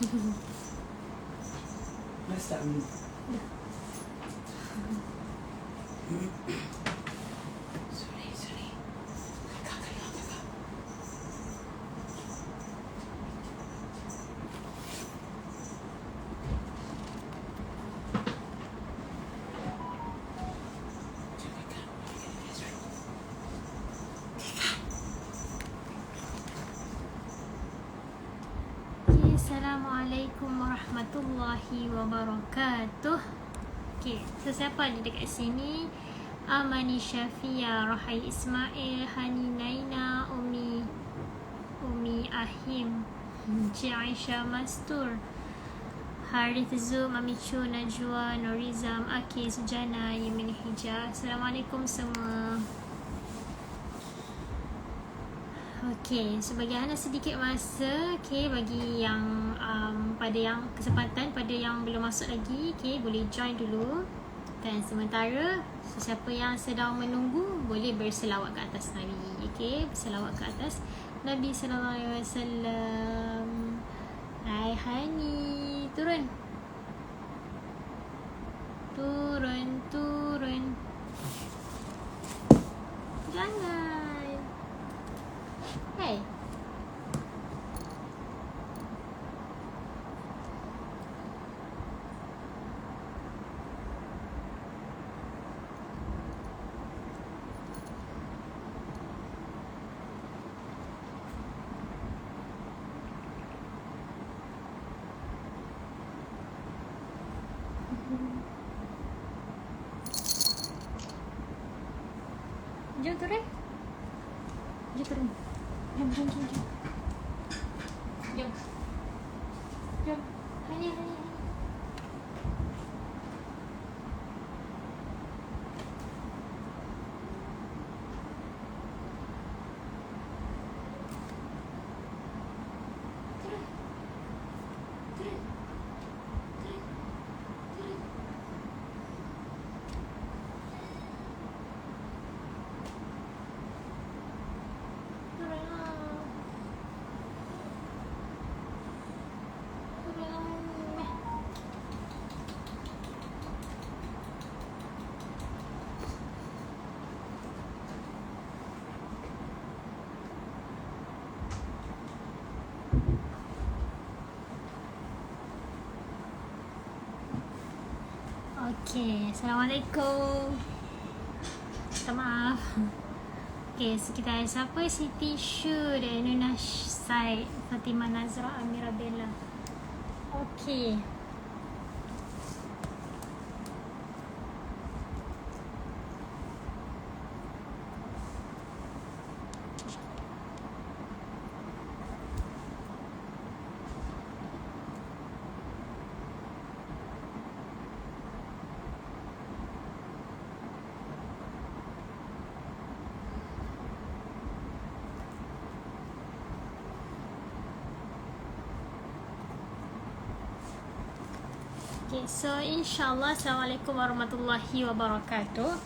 Dah start minum. Sorry. Kakak yang kakak. Assalamualaikum warahmatullahi wabarakatuh. Okay, so siapa ada dekat sini? Amani Syafia, Rahai Ismail, Hani Naina, Umi Ahim, Cik Aisyah Mastur, Harith Zul, Mami Chu, Najwa, Norizam, Aki, Sujana, Yamin Hijah. Assalamualaikum semua. Okey, sebagai sedikit masa, bagi yang pada yang kesempatan, pada yang belum masuk lagi, boleh join dulu. Dan sementara sesiapa yang sedang menunggu boleh berselawat ke atas Nabi. Berselawat ke atas Nabi sallallahu alaihi wasallam. Hai Hani, turun. Jangan. Hey. Jom turun. Jom. Hani. Okey, Assalamualaikum. Minta maaf. Okey, sekitar siapa? Siti Shu dan Nuna Said, Fatimah Nazra, Amira Bella. Okey. Okay, so insyaAllah Assalamualaikum warahmatullahi wabarakatuh.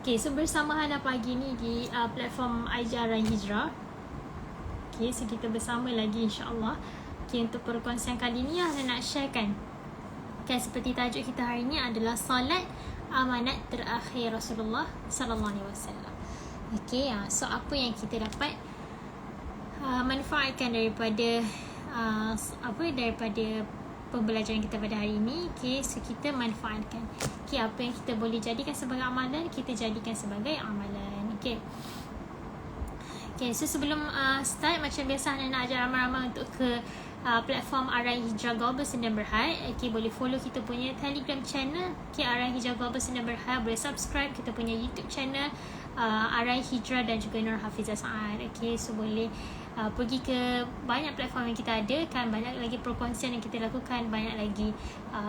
Okay, so bersama Hana pagi ni di platform Ajaran Hijrah. Okay, so kita bersama lagi insyaAllah. Okay, untuk perkongsian kali ni Hana nak sharekan, seperti tajuk kita hari ni adalah Salat Amanat Terakhir Rasulullah Sallallahu Alaihi Wasallam. Okay, so apa yang kita dapat manfaatkan daripada pembelajaran kita pada hari ini. So kita manfaatkan apa yang kita boleh jadikan sebagai amalan, kita jadikan sebagai amalan. So sebelum start, macam biasa nak ajar ramai-ramai untuk ke platform Arai Hijrah Global Sdn Bhd. Boleh follow kita punya Telegram channel Arai Hijrah Global Sdn Bhd. Boleh subscribe kita punya YouTube channel Arai Hijrah dan juga Nur Hafizah Saad. So boleh pergi ke banyak platform yang kita ada kan, banyak lagi perkongsian yang kita lakukan, banyak lagi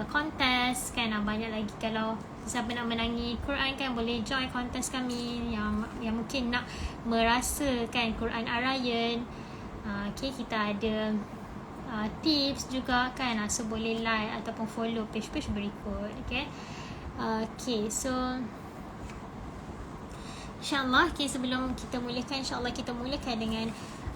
kontes kan, banyak lagi kalau siapa nak menangi Quran kan, boleh join kontes kami yang mungkin nak merasakan Quran Arayan. Kita ada tips juga kan, so boleh like ataupun follow page-page berikut. So InsyaAllah sebelum kita mulakan, InsyaAllah kita mulakan dengan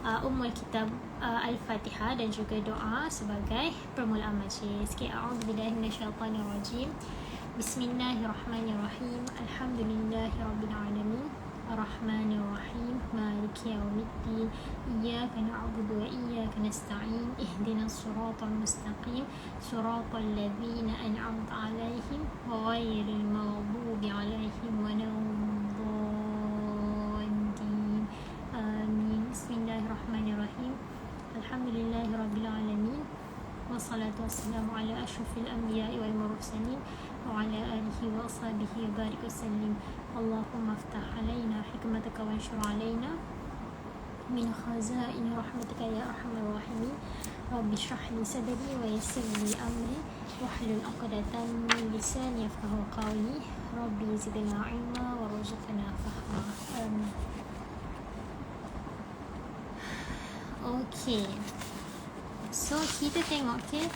Ummul Kitab Al-Fatihah dan juga doa sebagai permulaan majlis. Okay, a'udzubillahi minasyaitanirrajim. Bismillahirrahmanirrahim. Alhamdulillahirabbil alamin. Ar-Rahmanir-Rahim. Maliki yaumiddin. Iyyaka na'budu wa iyyaka nasta'in. Ihdinas siratal mustaqim. Siratal ladzina an'amta 'alaihim ghairil maghdubi 'alaihim waladdallin. Amin. Bismillahirrahmanirrahim. Alhamdulillahirabbil alamin. Wassalatu wassalamu ala asyrafil anbiya'i wal mursalin wa ala alihi wa ashabihi wa barik wasallim. Allahumma aftah alaina hikmataka wa anshur alaina min khazain rahmatika ya arhamar rahimin. Rabbi shrah li sadri wa yassir li amri wahlul 'uqdatam min lisani yafqahu qawli. Rabbi zidna ilma warzuqna fahma. Amin. Okay, so kita tengok sekejap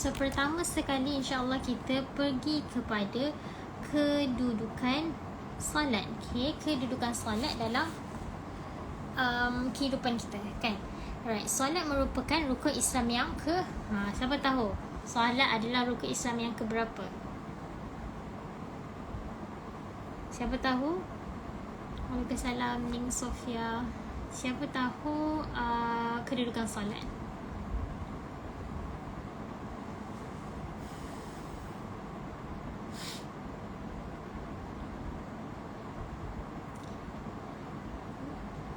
So pertama sekali insyaAllah kita pergi kepada kedudukan salat. Okay, kedudukan salat dalam kehidupan kita, kan? Alright, salat merupakan rukun Islam yang siapa tahu salat adalah rukun Islam yang keberapa? Siapa tahu? Waalaikumsalam Ning Sofia. Siapa tahu kedudukan salat?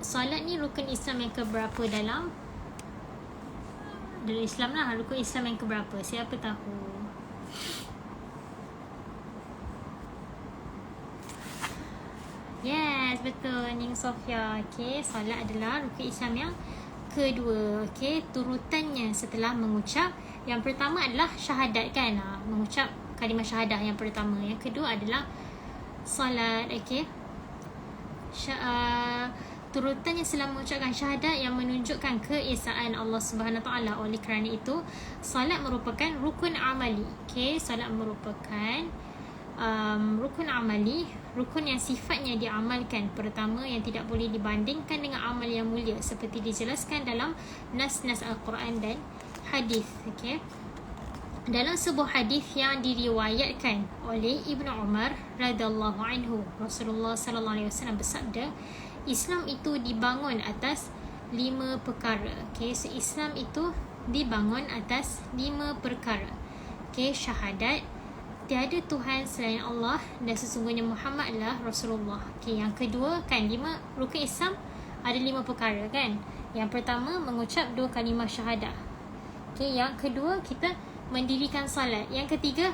Salat ni rukun Islam yang keberapa dalam Islam lah, rukun Islam yang keberapa? Siapa tahu? Yes, betul Ning Sofia. Okay, salat adalah rukun Islam yang kedua. Okay, turutannya setelah mengucap, yang pertama adalah syahadat, kan? Mengucap kalimah syahadah yang pertama. Yang kedua adalah salat. Okay, turutannya setelah mengucapkan syahadat yang menunjukkan keesaan Allah Subhanahu Wa Taala. Oleh kerana itu, salat merupakan rukun amali. Okay, salat merupakan rukun amali, rukun yang sifatnya diamalkan. Pertama, yang tidak boleh dibandingkan dengan amal yang mulia seperti dijelaskan dalam nas-nas Al-Quran dan hadis. Okay, dalam sebuah hadis yang diriwayatkan oleh Ibnu Umar radhiyallahu anhu, Rasulullah sallallahu alaihi wasallam bersabda, Islam itu dibangun atas 5 perkara. Okay, so Islam itu dibangun atas 5 perkara. Okay, syahadat, tiada Tuhan selain Allah dan sesungguhnya Muhammad adalah Rasulullah. Okay, yang kedua, kan 5 rukun Islam ada 5 perkara, kan? Yang pertama, mengucap 2 kalimah syahadah. Okay, yang kedua, kita mendirikan salat. Yang ketiga,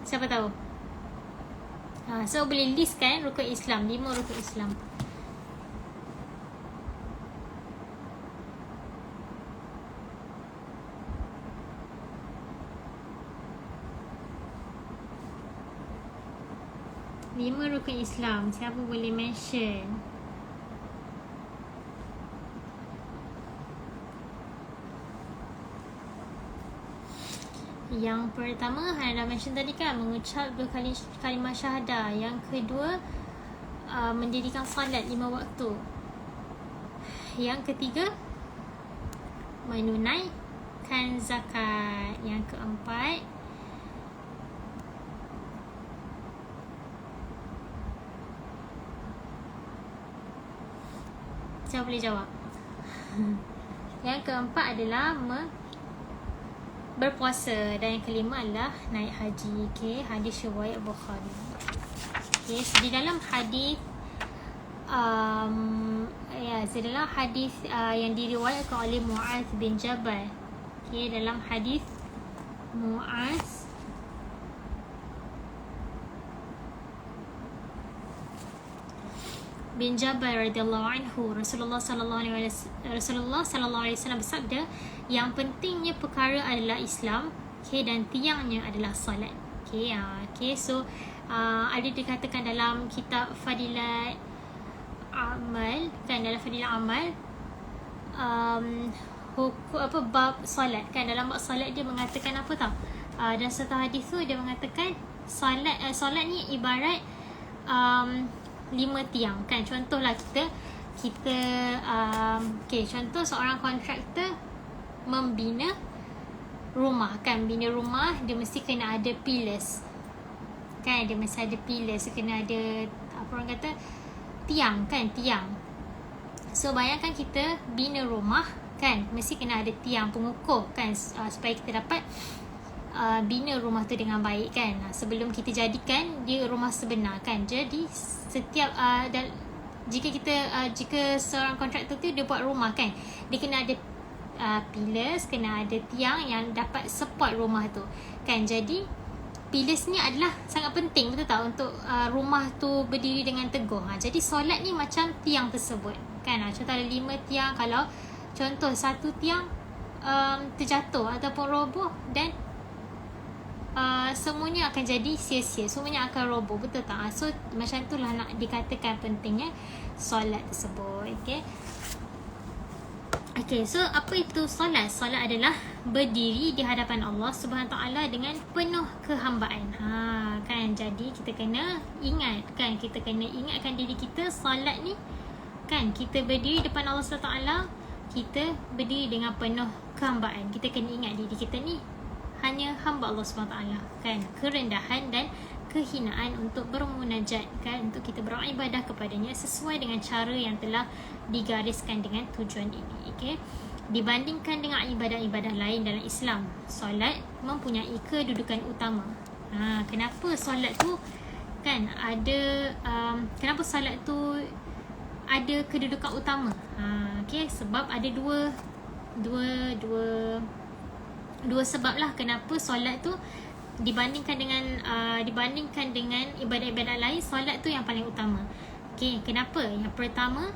siapa tahu? So boleh list, kan, rukun Islam, 5 rukun Islam. Lima rukun Islam. Siapa boleh mention? Yang pertama, Hana dah mention tadi, kan, mengucap 2 kalimah syahadah. Yang kedua, mendirikan salat 5 waktu. Yang ketiga, menunaikan zakat. Yang keempat, siapa boleh jawab? Yang keempat adalah berpuasa. Dan yang kelima adalah naik haji. Okay, hadis riwayat Bukhari. Okay, so di dalam hadis Adalah hadis yang diriwayatkan oleh Muaz bin Jabal. Okay, dalam hadis Muaz bin Jabal radhiyallahu anhu, Rasulullah sallallahu alaihi wasallam bersabda, yang pentingnya perkara adalah Islam, okay, dan tiangnya adalah solat. So ada dikatakan dalam kitab Fadilat Amal, kan, dalam Fadilat Amal, bab solat, kan, dalam bab solat dia mengatakan apa tau, dan satu hadis tu dia mengatakan solat ni ibarat 5 tiang, kan. Contohlah kita contoh seorang kontraktor membina rumah, kan. Bina rumah dia mesti kena ada pillars, kan. Dia mesti ada pillars, kena ada apa orang kata, tiang, kan, tiang. So bayangkan kita bina rumah, kan, mesti kena ada tiang pengukuh, kan, supaya kita dapat bina rumah tu dengan baik, kan. Sebelum kita jadikan dia rumah sebenar, kan. Jadi setiap jika seorang kontraktor tu dia buat rumah, kan, dia kena ada pillars, kena ada tiang yang dapat support rumah tu, kan. Jadi pillars ni adalah sangat penting, betul tak, untuk rumah tu berdiri dengan teguh. Jadi solat ni macam tiang tersebut, kan. Contoh ada 5 tiang, kalau contoh satu tiang terjatuh ataupun roboh, dan semuanya akan jadi sia-sia, semuanya akan roboh, betul tak? So macam itulah nak dikatakan pentingnya solat tersebut. Okay, so apa itu solat? Solat adalah berdiri di hadapan Allah Subhanahu Taala dengan penuh kehambaan. Kan, jadi kita kena ingat, kan, kita kena ingatkan diri kita, solat ni, kan, kita berdiri depan Allah Subhanahu Taala, kita berdiri dengan penuh kehambaan. Kita kena ingat diri kita ni hanya hamba Allah SWT, kan. Kerendahan dan kehinaan untuk bermunajat, kan, untuk kita beribadah kepadanya sesuai dengan cara yang telah digariskan dengan tujuan ini. Dibandingkan dengan ibadah-ibadah lain dalam Islam, solat mempunyai kedudukan utama. Kenapa solat tu, kan, ada kenapa solat tu ada kedudukan utama? Sebab ada dua sebab lah kenapa solat tu dibandingkan dengan ibadah-ibadah lain, solat tu yang paling utama. Kenapa? Yang pertama,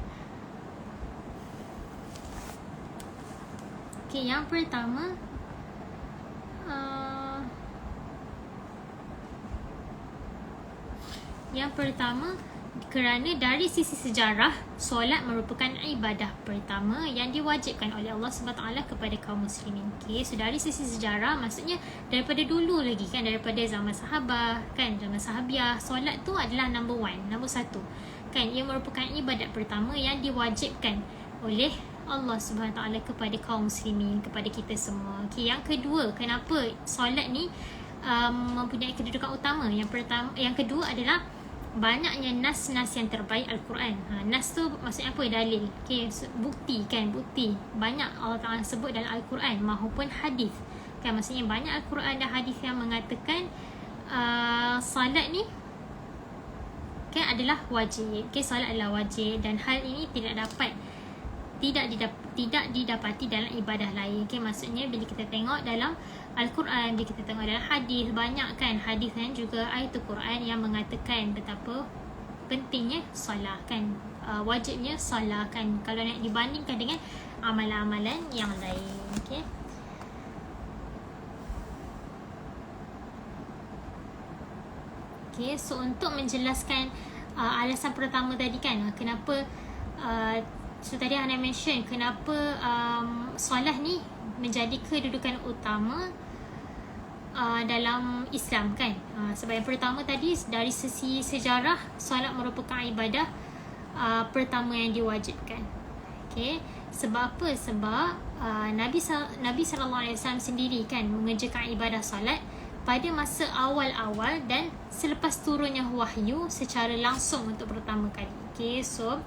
kerana dari sisi sejarah, solat merupakan ibadah pertama yang diwajibkan oleh Allah SWT kepada kaum muslimin. So dari sisi sejarah, maksudnya daripada dulu lagi, kan, daripada zaman sahabah, kan, zaman sahabiah, solat tu adalah nombor 1, kan. Ia merupakan ibadat pertama yang diwajibkan oleh Allah SWT kepada kaum muslimin, kepada kita semua. Yang kedua, kenapa solat ni mempunyai kedudukan utama? Yang kedua adalah banyaknya nas-nas yang terbaik Al-Quran. Nas tu maksudnya apa? Dalil. Bukti, kan, bukti. Banyak Allah Ta'ala sebut dalam Al-Quran maupun hadis, kan. Maksudnya banyak Al-Quran dan hadis yang mengatakan salat ni, kan, adalah wajib. Salat adalah wajib, dan hal ini tidak didapati dalam ibadah lain. Maksudnya bila kita tengok dalam Al-Quran, bila kita tengok dalam hadis, banyak, kan, hadis dan juga ayat Al-Quran yang mengatakan betapa pentingnya solat, kan, wajibnya solat, kan, kalau nak dibandingkan dengan amalan-amalan yang lain. So untuk menjelaskan alasan pertama tadi, kan, kenapa so tadi Hana mention kenapa solat ni menjadi kedudukan utama dalam Islam, kan. Sebab yang pertama tadi, dari sisi sejarah, solat merupakan ibadah pertama yang diwajibkan. Sebab apa? Sebab Nabi SAW sendiri, kan, mengerjakan ibadah solat pada masa awal-awal dan selepas turunnya wahyu secara langsung untuk pertama kali. So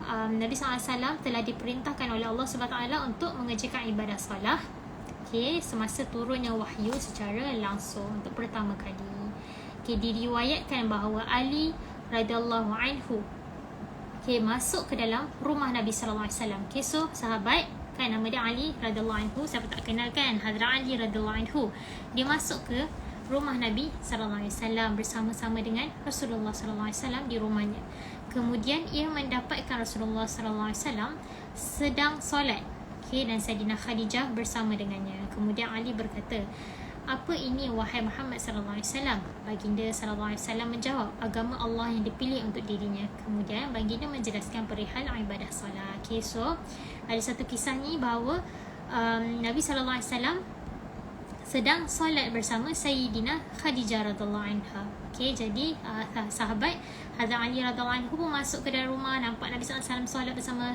Nabi SAW telah diperintahkan oleh Allah SWT untuk mengerjakan ibadah solat, semasa turunnya wahyu secara langsung untuk pertama kali. Diriwayatkan bahawa Ali radhiyallahu anhu Okay, masuk ke dalam rumah Nabi sallallahu alaihi wasallam. Okay, so sahabat kan, nama dia Ali radhiyallahu anhu, siapa tak kenal kan, Hazrat Ali radhiyallahu anhu. Dia masuk ke rumah Nabi sallallahu alaihi wasallam bersama-sama dengan Rasulullah sallallahu alaihi wasallam di rumahnya. Kemudian ia mendapatkan Rasulullah sallallahu alaihi wasallam sedang solat. Okay, dan Sayyidina Khadijah bersama dengannya. Kemudian Ali berkata, "Apa ini wahai Muhammad sallallahu alaihi wasallam?" Baginda sallallahu alaihi wasallam menjawab, "Agama Allah yang dipilih untuk dirinya." Kemudian baginda menjelaskan perihal ibadah solat. Okay, so ada satu kisah ni bahawa Nabi sallallahu alaihi wasallam sedang solat bersama Sayyidina Khadijah radhiyallahu anha. Okay, jadi sahabat Hazrat Ali radhiyallahu anhu pun masuk ke dalam rumah, nampak Nabi sallallahu alaihi wasallam solat bersama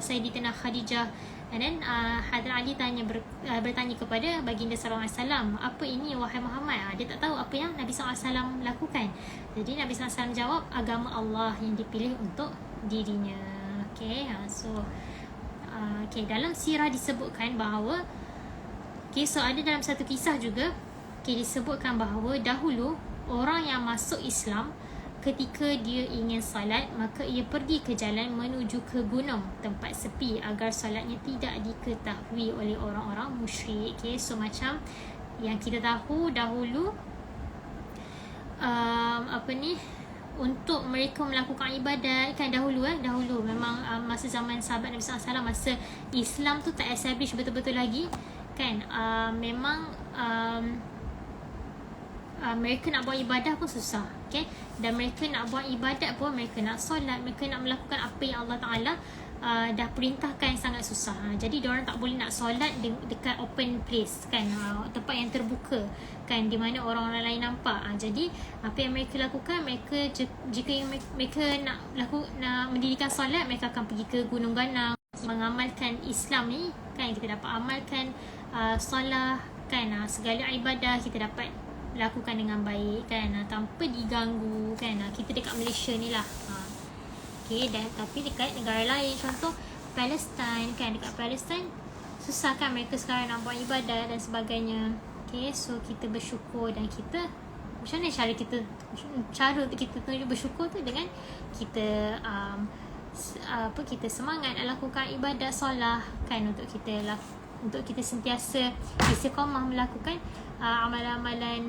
Sayyidina Khadijah. And then Hazrat Ali bertanya kepada baginda sallallahu alaihi wasallam, "Apa ini wahai Muhammad?" Dia tak tahu apa yang Nabi sallallahu alaihi wasallam lakukan. Jadi Nabi sallallahu alaihi wasallam jawab, "Agama Allah yang dipilih untuk dirinya." Okay, so dalam sirah disebutkan bahawa so ada dalam satu kisah juga disebutkan bahawa dahulu orang yang masuk Islam, ketika dia ingin salat, maka ia pergi ke jalan menuju ke gunung, tempat sepi, agar salatnya tidak diketahui oleh orang-orang musyrik. So macam yang kita tahu dahulu, untuk mereka melakukan ibadat kan, dahulu memang masa zaman sahabat Nabi SAW, masa Islam tu tak establish betul-betul lagi kan, memang mereka nak buat ibadah pun susah. Okay? Dan mereka nak buat ibadat pun, mereka nak solat, mereka nak melakukan apa yang Allah Ta'ala dah perintahkan, sangat susah. Jadi diorang tak boleh nak solat dekat open place kan, tempat yang terbuka kan, di mana orang-orang lain nampak. Jadi apa yang mereka lakukan, jika mereka nak mendirikan solat, mereka akan pergi ke Gunung Ganang, mengamalkan Islam ni kan. Kita dapat amalkan solat kan, segala ibadah kita dapat lakukan dengan baik kan, tanpa diganggu kan. Kita dekat Malaysia ni lah. Okay, dan tapi dekat negara lain, contoh Palestin kan, dekat Palestin susah kan mereka sekarang nak buat ibadat dan sebagainya. Okay, so kita bersyukur, dan kita macam mana cara untuk kita tunjuk bersyukur tu, dengan kita kita semangat nak lakukan ibadat solat kan, untuk kita sentiasa istiqamah melakukan amalan-amalan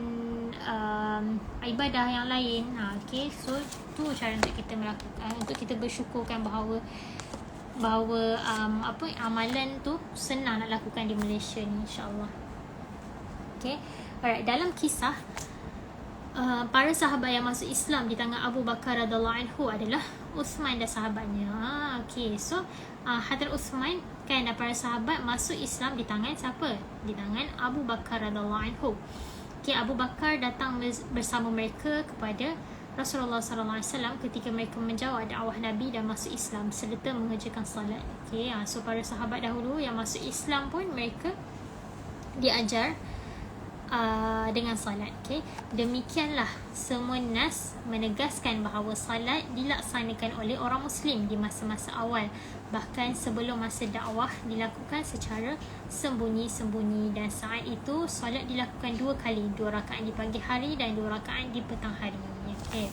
ibadah yang lain. Okay, so tu cara untuk kita melakukan, untuk kita bersyukurkan bahawa amalan tu senang nak lakukan di Malaysia ni, insyaAllah. Okay, alright. Dalam kisah para sahabat yang masuk Islam di tangan Abu Bakar radhiyallahu anhu adalah Uthman dan sahabatnya. Okay, so Hadrat Uthman kan, dan para sahabat masuk Islam di tangan siapa? Di tangan Abu Bakar radhiyallahu anhu. Okay, Abu Bakar datang bersama mereka kepada Rasulullah sallallahu alaihi wasallam ketika mereka menjawab dakwah Nabi dan masuk Islam serta mengerjakan salat. Okay, so para sahabat dahulu yang masuk Islam pun mereka diajar dengan salat. Okay, demikianlah semua nas menegaskan bahawa salat dilaksanakan oleh orang Muslim di masa-masa awal, bahkan sebelum masa dakwah dilakukan secara sembunyi-sembunyi, dan saat itu salat dilakukan 2 kali, 2 rakaat di pagi hari dan 2 rakaat di petang hari. Okay.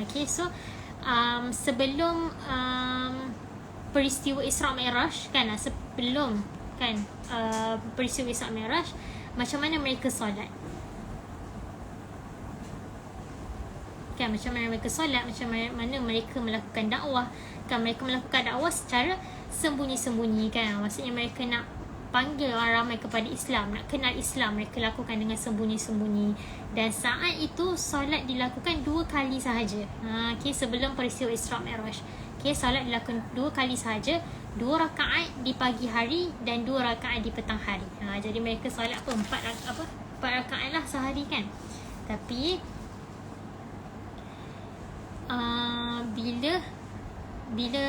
Okay, so sebelum peristiwa Isra Mi'raj kan, sebelum kan peristiwa Isra Mi'raj, macam mana mereka solat kan, macam mana mereka solat, macam mana mereka melakukan dakwah kan. Mereka melakukan dakwah secara sembunyi-sembunyi kan, maksudnya mereka nak panggil orang ramai kepada Islam, nak kenal Islam, mereka lakukan dengan sembunyi-sembunyi. Dan saat itu solat dilakukan 2 kali sahaja. Okay, sebelum peristiwa Isra Mi'raj. Okay, solat dilakukan 2 kali sahaja, 2 rakaat di pagi hari dan 2 rakaat di petang hari. Jadi mereka solat 4 rakaat lah sehari kan. Tapi bila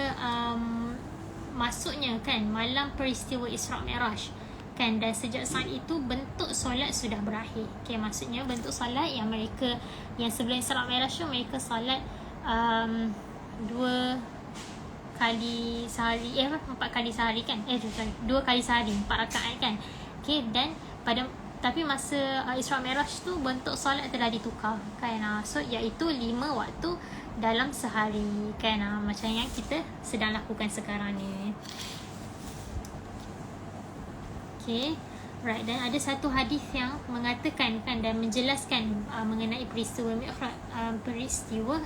masuknya kan malam peristiwa Isra Mi'raj kan, dan sejak saat itu bentuk solat sudah berakhir. Okay, maksudnya bentuk solat yang sebelum Isra Mi'raj tu mereka solat 2 kali sehari, 4 kali sehari kan, 2 kali sehari 4 rakaat kan. Okay, dan pada Tapi masa Isra Mi'raj tu bentuk solat telah ditukar kan. So iaitu 5 waktu dalam sehari kan. Macam yang kita sedang lakukan sekarang ni. Okay. Right, dan ada satu hadis yang mengatakan kan dan menjelaskan mengenai peristiwa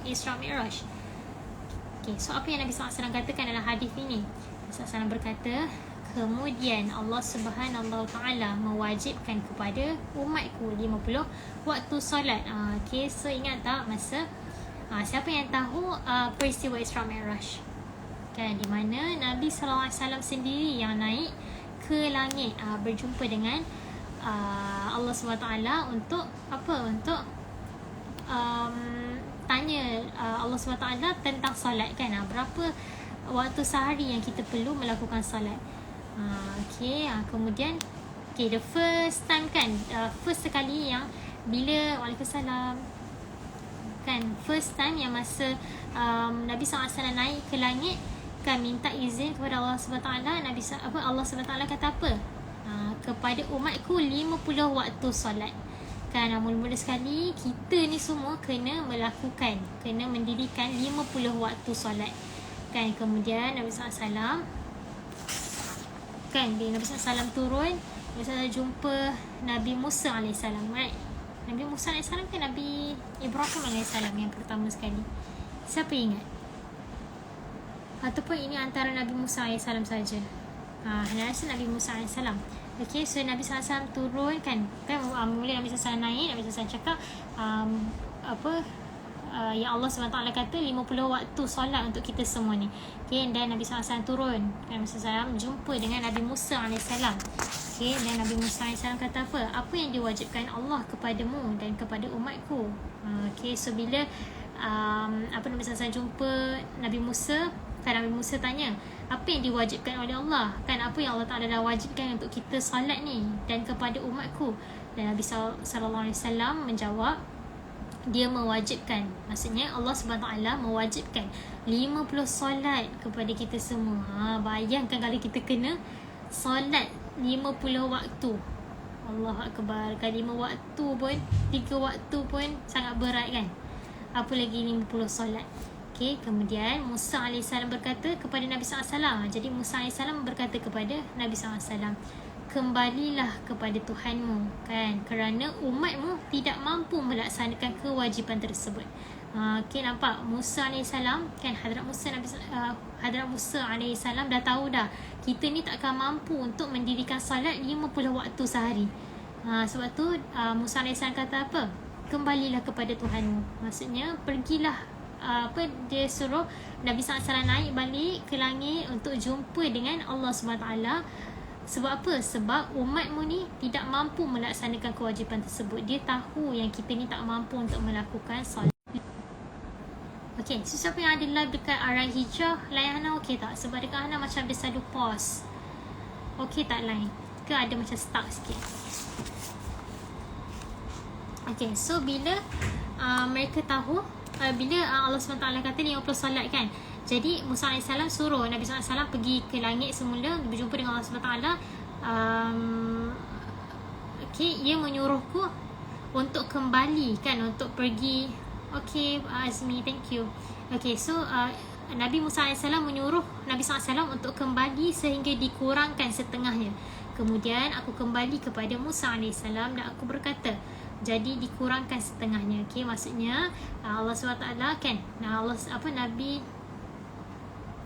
Isra Mi'raj. Okay, so apa yang Nabi SAW katakan dalam hadis ini? Nabi SAW berkata, kemudian Allah Subhanahu Taala mewajibkan kepada umatku 50 waktu solat. Okay, so ingat tak masa siapa yang tahu peristiwa Isra Mi'raj? Kan, di mana Nabi SAW sendiri yang naik ke langit berjumpa dengan Allah SWT untuk apa? Untuk tanya Allah SWT tentang solat kan. Berapa waktu sehari yang kita perlu melakukan solat. Okay, kemudian the first time kan, first sekali yang bila Waalaikumsalam kan, first time yang masa Nabi SAW naik ke langit kan, minta izin kepada Allah SWT. Allah SWT kata apa? Kepada umatku 50 waktu solat kan. Mula-mula sekali kita ni semua kena mendirikan 50 waktu solat kan. Kemudian Nabi SAW kan, bila Nabi SAW turun, Nabi SAW jumpa Nabi Musa AS, right? Nabi Musa AS kan Nabi Ibrahim AS yang pertama sekali. Siapa ingat? Ataupun ini antara Nabi Musa AS saja? Saya rasa Nabi Musa AS. Okay, so Nabi SAW turun kan mula Nabi SAW naik, Nabi SAW cakap yang Allah SWT kata 50 waktu solat untuk kita semua ni. Okay, dan Nabi SAW turun kan, Nabi SAW jumpa dengan Nabi Musa AS. Okay, dan Nabi Musa AS kata apa? Apa yang diwajibkan Allah kepadamu dan kepada umatku? Okay, so bila Nabi SAW jumpa Nabi Musa kan, Nabi Musa tanya, apa yang diwajibkan oleh Allah? Kan, apa yang Allah Ta'ala dah wajibkan untuk kita solat ni dan kepada umatku? Dan Nabi SAW menjawab, dia mewajibkan. Maksudnya Allah SWT mewajibkan 50 solat kepada kita semua. Bayangkan kalau kita kena solat 50 waktu. Allah Akbar. Kan 5 waktu pun, 3 waktu pun sangat berat kan. Apa lagi 50 solat. Okay, kemudian Musa AS berkata kepada Nabi SAW. Jadi Musa AS berkata kepada Nabi SAW, kembalilah kepada Tuhanmu kan, kerana umatmu tidak mampu melaksanakan kewajipan tersebut. Okay, nampak Musa AS kan, Hadrat Musa AS dah tahu dah kita ni takkan mampu untuk mendirikan solat 50 waktu sehari. Sebab tu Musa AS kata apa? Kembalilah kepada Tuhanmu. Maksudnya pergilah, dia suruh Nabi SAW naik balik ke langit untuk jumpa dengan Allah SWT. Sebab apa? Sebab umatmu ni tidak mampu melaksanakan kewajipan tersebut. Dia tahu yang kita ni tak mampu untuk melakukan solat. Okay, so siapa yang ada live dekat Arah Hijrah, line Hana okay tak? Sebab dekat Hana macam ada selalu pause. Okay tak line? Ke ada macam stuck sikit? Okay, so bila mereka tahu, bila Allah SWT kata 50 solat kan, jadi Musa AS suruh Nabi SAW pergi ke langit semula, berjumpa dengan Allah SWT. Okay, ia menyuruhku untuk kembali kan, untuk pergi. Okay, Azmi, thank you. Okay, so Nabi Musa AS menyuruh Nabi SAW untuk kembali sehingga dikurangkan setengahnya. Kemudian aku kembali kepada Musa AS dan aku berkata, jadi dikurangkan setengahnya. Okay, maksudnya Allah SWT kan, Nabi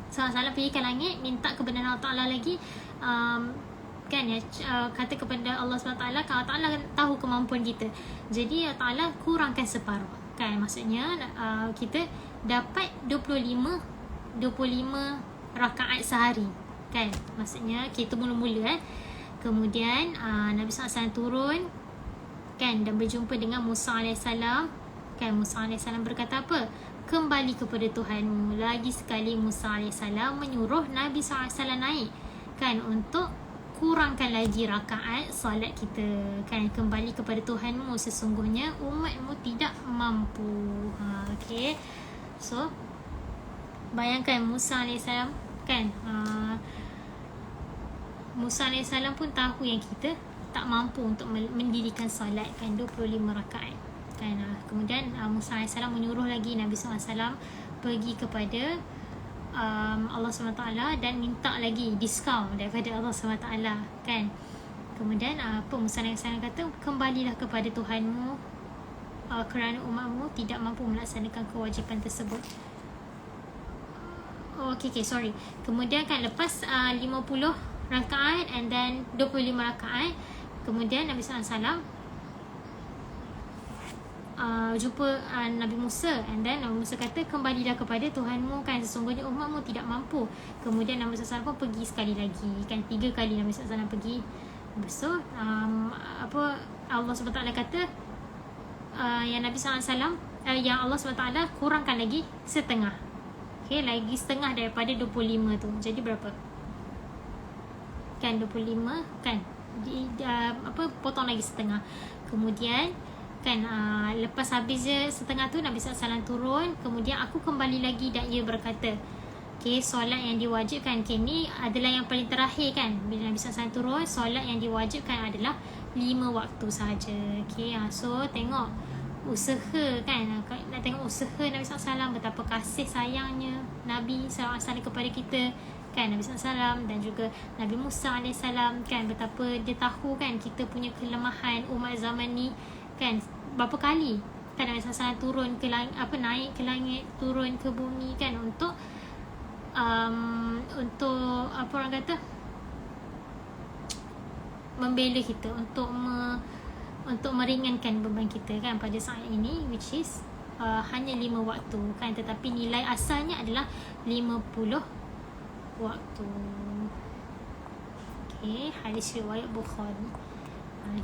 SAW pergi ke langit, minta kepada Allah Ta'ala lagi kan ya, kata kepada Allah SWT kan, Allah Ta'ala tahu kemampuan kita, jadi Allah Ta'ala kurangkan separuh kan. Maksudnya kita dapat 25 rakaat sehari kan. Maksudnya kita mula-mula kemudian Nabi SAW turun kan dan berjumpa dengan Musa AS kan. Musa AS berkata apa? Kembali kepada Tuhanmu. Lagi sekali Musa AS menyuruh Nabi SAW naik kan, untuk kurangkan lagi rakaat solat kita kan. Kembali kepada Tuhanmu, sesungguhnya umatmu tidak mampu. Okay, so bayangkan Musa AS kan, Musa AS pun tahu yang kita tak mampu untuk mendirikan solat kan 25 rakaat kan. Kemudian Musa AS menyuruh lagi Nabi SAW pergi kepada Allah SWT dan minta lagi diskaun daripada Allah SWT kan. Kemudian Musa AS kata, kembalilah kepada Tuhanmu kerana umatmu tidak mampu melaksanakan kewajipan tersebut. Sorry. Kemudian kan lepas 50 rakaat and then 25 rakaat, kemudian Nabi SAW jumpa Nabi Musa, and then Nabi Musa kata, kembalilah kepada Tuhanmu kan, sesungguhnya umatmu tidak mampu. Kemudian Nabi SAW pun pergi sekali lagi kan, 3 kali Nabi SAW pergi. So Allah SWT kata yang Nabi SAW yang Allah SWT kurangkan lagi setengah. Lagi setengah daripada 25 tu. Jadi berapa? Kan 25 kan potong lagi setengah. Kemudian kan lepas habis je setengah tu, Nabi SAW turun. Kemudian aku kembali lagi dan ia berkata, solat yang diwajibkan ni adalah yang paling terakhir kan. Bila Nabi SAW turun, solat yang diwajibkan adalah 5 waktu sahaja. So tengok usaha kan, nak tengok usaha Nabi SAW, betapa kasih sayangnya Nabi SAW kepada kita kan, Nabi SAW dan juga Nabi Musa AS kan, betapa dia tahu kan kita punya kelemahan umat zaman ni kan. Berapa kali kan Nabi SAW turun ke langit, naik ke langit, turun ke bumi kan, untuk orang kata membela kita, untuk meringankan beban kita kan pada saat ini, which is hanya 5 waktu kan, tetapi nilai asalnya adalah 50 waktu. Hadis riwayat Bukhari.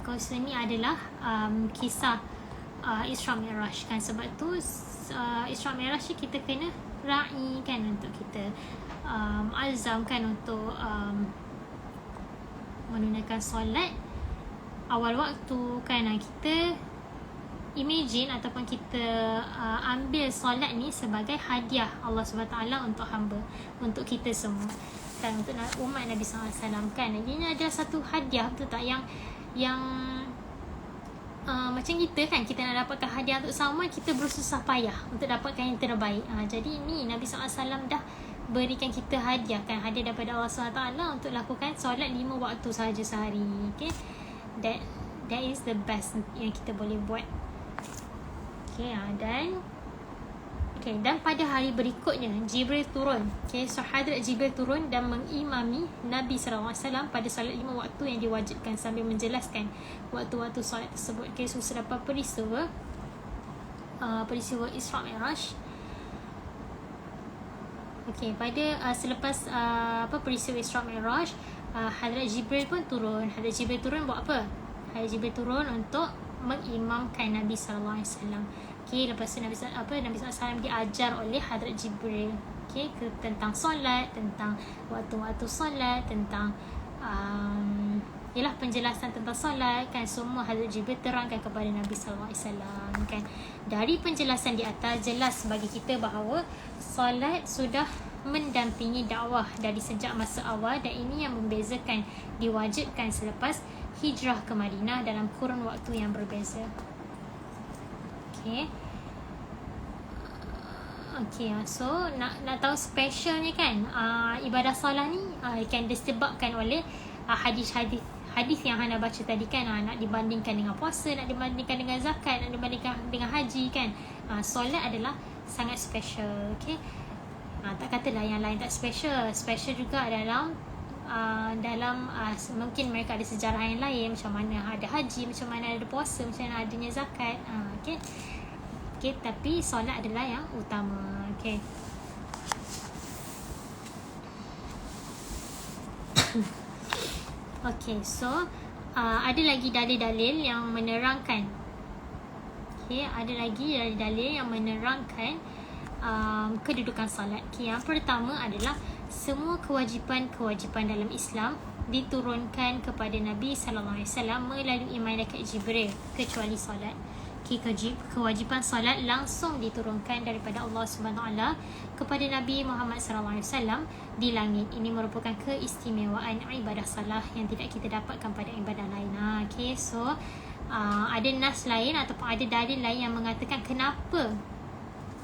Kisah ni adalah kisah Isra Mi'raj kan. Sebab tu Isra Mi'raj ni kita kena ra'i kan, untuk kita azam kan untuk menunaikan solat awal waktu kan. Kita imagine ataupun kita ambil solat ni sebagai hadiah Allah SWT untuk hamba, untuk kita semua kan, untuk umat Nabi SAW kan. Ini adalah satu hadiah, betul tak, yang macam kita kan, kita nak dapatkan hadiah untuk sama, kita bersusah payah untuk dapatkan yang terbaik. Jadi ini Nabi SAW dah berikan kita hadiah kan, hadiah daripada Allah SWT untuk lakukan solat 5 waktu sahaja sehari. That is the best yang kita boleh buat. Dan pada hari berikutnya Jibril turun. So Hadrat Jibril turun dan mengimami Nabi SAW pada solat 5 waktu yang diwajibkan, sambil menjelaskan waktu-waktu solat tersebut. So selepas peristiwa Isra Mi'raj, selepas peristiwa Isra Mi'raj, Hadrat Jibril pun turun. Hadrat Jibril turun buat apa? Hadrat Jibril turun untuk mengimamkan Nabi SAW. Lepas tu Nabi SAW diajar oleh Hadrat Jibril tentang solat, tentang waktu-waktu solat, tentang penjelasan tentang solat kan. Semua Hadrat Jibril terangkan kepada Nabi SAW kan. Dari penjelasan di atas, jelas bagi kita bahawa solat sudah mendampingi dakwah dari sejak masa awal, dan ini yang membezakan diwajibkan selepas hijrah ke Madinah dalam kurun waktu yang berbeza. So nak tahu specialnya kan, ibadah solat ni kan disebabkan oleh hadis yang Hana baca tadi kan. Nak dibandingkan dengan puasa, nak dibandingkan dengan zakat, nak dibandingkan dengan haji kan. Solat adalah sangat special. Tak katalah yang lain tak special. Special juga dalam mungkin mereka ada sejarah yang lain, macam mana ada haji, macam mana ada puasa, macam mana adanya zakat. Tapi solat adalah yang utama. So ada lagi dalil-dalil yang menerangkan. Ada lagi dalil yang menerangkan kedudukan solat. Yang pertama adalah semua kewajipan dalam Islam diturunkan kepada Nabi SAW melalui malaikat Jibril, kecuali solat. kewajipan solat langsung diturunkan daripada Allah SWT kepada Nabi Muhammad SAW di langit. Ini merupakan keistimewaan ibadah salat yang tidak kita dapatkan pada ibadah lain. Okay, so ada nas lain ataupun ada dalil lain yang mengatakan kenapa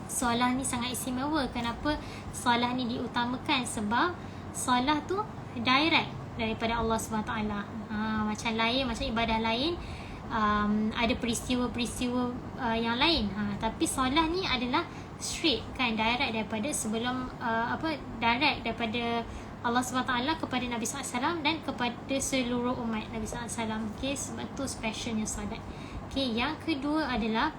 solat ni sangat istimewa, kenapa solat ni diutamakan, sebab solat tu direct daripada Allah SWT. Macam ibadah lain ada peristiwa-peristiwa yang lain, tapi solat ni adalah straight kan, direct daripada direct daripada Allah SWT kepada Nabi SAW dan kepada seluruh umat Nabi SAW. Okay, sebab tu specialnya solat. Okay, yang kedua adalah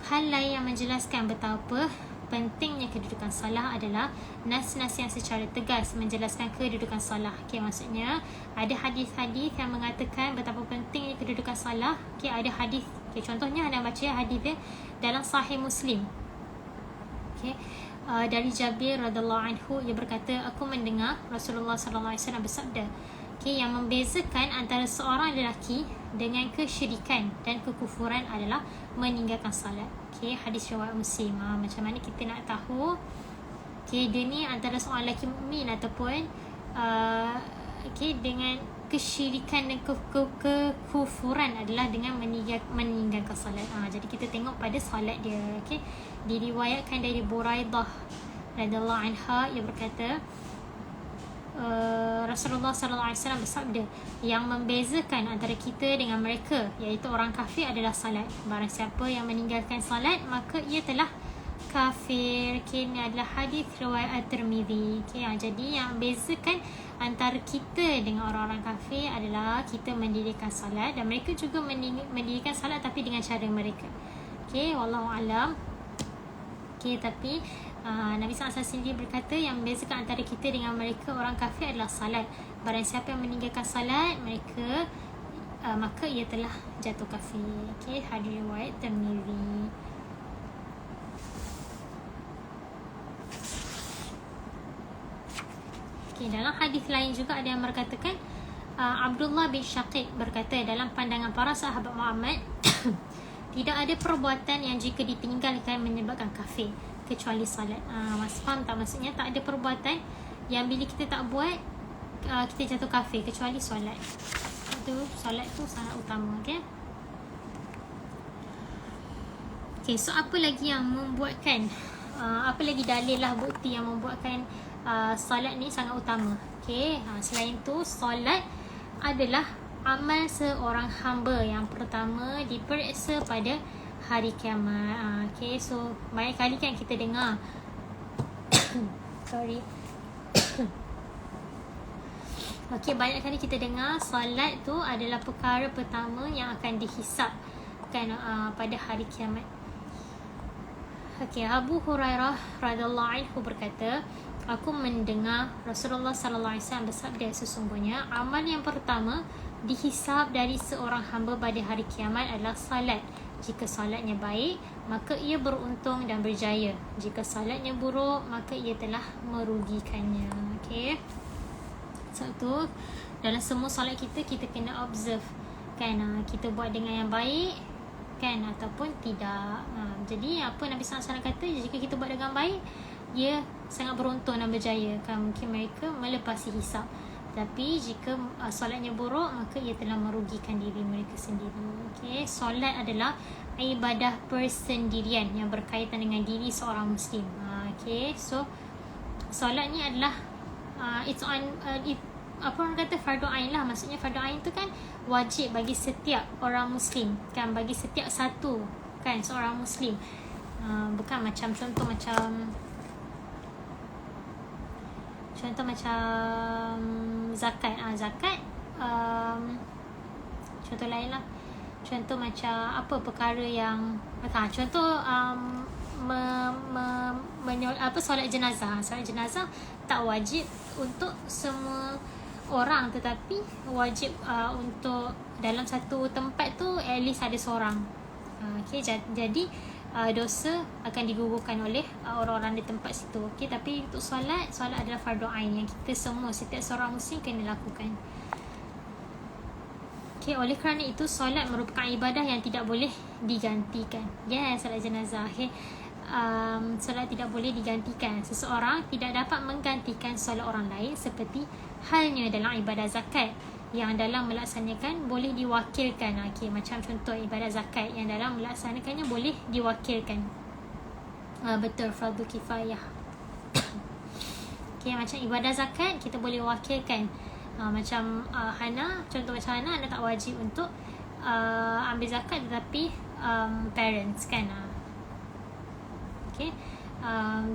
hal lain yang menjelaskan betapa pentingnya kedudukan salah adalah nas-nas yang secara tegas menjelaskan kedudukan salah. Okay, maksudnya ada hadis-hadis yang mengatakan betapa pentingnya kedudukan salah. Okay, ada hadis. Okay, contohnya anda baca hadis dia dalam Sahih Muslim. Okay, dari Jabir radhiyallahu anhu, ia berkata, aku mendengar Rasulullah sallallahu alaihi wasallam bersabda, okay, yang membezakan antara seorang lelaki dengan kesyirikan dan kekufuran adalah meninggalkan salat. Okay, hadis riwayat Muslim. Macam mana kita nak tahu okay, dia ni antara seorang lelaki mukmin ataupun okay, dengan kesyirikan dan kekufuran adalah dengan meninggalkan salat. Jadi kita tengok pada salat dia. Okay, diriwayatkan dari Buraidah radhiyallahu anha, ia berkata Rasulullah sallallahu alaihi wasallam bersabda, yang membezakan antara kita dengan mereka iaitu orang kafir adalah salat. Barang siapa yang meninggalkan salat maka ia telah kafir. Okay, ini adalah hadis riwayat At-Tirmizi. Okay, jadi yang membezakan antara kita dengan orang-orang kafir adalah kita mendirikan salat dan mereka juga mendirikan salat tapi dengan cara mereka. Okay, wallahu alam. Okay, tapi Nabi SAW sendiri berkata yang membezakan antara kita dengan mereka orang kafir adalah salat. Barang siapa yang meninggalkan salat mereka maka ia telah jatuh kafir. Okay, hadis riwayat Tirmizi. Okay, dalam hadis lain juga ada yang berkatakan Abdullah bin Syaqiq berkata, dalam pandangan para sahabat Muhammad tidak ada perbuatan yang jika ditinggalkan menyebabkan kafir kecuali salat. Mas faham tak? Maksudnya tak ada perbuatan yang bila kita tak buat kita jatuh kafir kecuali solat. Itu solat tu sangat utama. Okay, okay, so apa lagi yang membuatkan apa lagi dalil lah, bukti yang membuatkan solat ni sangat utama. Okay, selain tu solat adalah amal seorang hamba yang pertama diperiksa pada hari kiamat. Okay, so banyak kali kan kita dengar sorry okay, banyak kali kita dengar solat tu adalah perkara pertama yang akan dihisap kan pada hari kiamat. Okay, Abu Hurairah radhiyallahu anhu berkata, aku mendengar Rasulullah sallallahu alaihi wasallam bersabda, sesungguhnya amal yang pertama dihisap dari seorang hamba pada hari kiamat adalah salat. Jika salatnya baik, maka ia beruntung dan berjaya. Jika salatnya buruk, maka ia telah merugikannya. Okay, so tu dalam semua salat kita kena observe kan, kita buat dengan yang baik kan ataupun tidak. Jadi apa Nabi SAW kata, jika kita buat dengan baik, ia sangat beruntung dan berjaya kan, mungkin mereka melepasi hisap. Tapi jika solatnya buruk, maka ia telah merugikan diri mereka sendiri. Okay, solat adalah ibadah persendirian yang berkaitan dengan diri seorang Muslim. Okay, so solat ni adalah apa orang kata fardu ain lah. Maksudnya fardu ain tu kan wajib bagi setiap orang Muslim kan, bagi setiap satu kan seorang Muslim. Bukan macam contoh macam zakat. Zakat contoh lain lah. Contoh macam apa perkara yang contoh solat jenazah. Solat jenazah tak wajib untuk semua orang, tetapi wajib untuk dalam satu tempat tu at least ada seorang. Okay, jadi dosa akan digugurkan oleh orang-orang di tempat situ. Okay, tapi untuk solat adalah fardu ain yang kita semua, setiap seorang Muslim kena lakukan. Okay, oleh kerana itu solat merupakan ibadah yang tidak boleh digantikan. Solat jenazah. Okay. Solat tidak boleh digantikan. Seseorang tidak dapat menggantikan solat orang lain seperti halnya dalam ibadah zakat yang dalam melaksanakan boleh diwakilkan. Okay, macam contoh ibadah zakat yang dalam melaksanakannya boleh diwakilkan. Betul, fardu kifayah. Okay, macam ibadah zakat kita boleh wakilkan. Macam Hana, contoh macam Hana tak wajib untuk ambil zakat tetapi parents kan. Okay.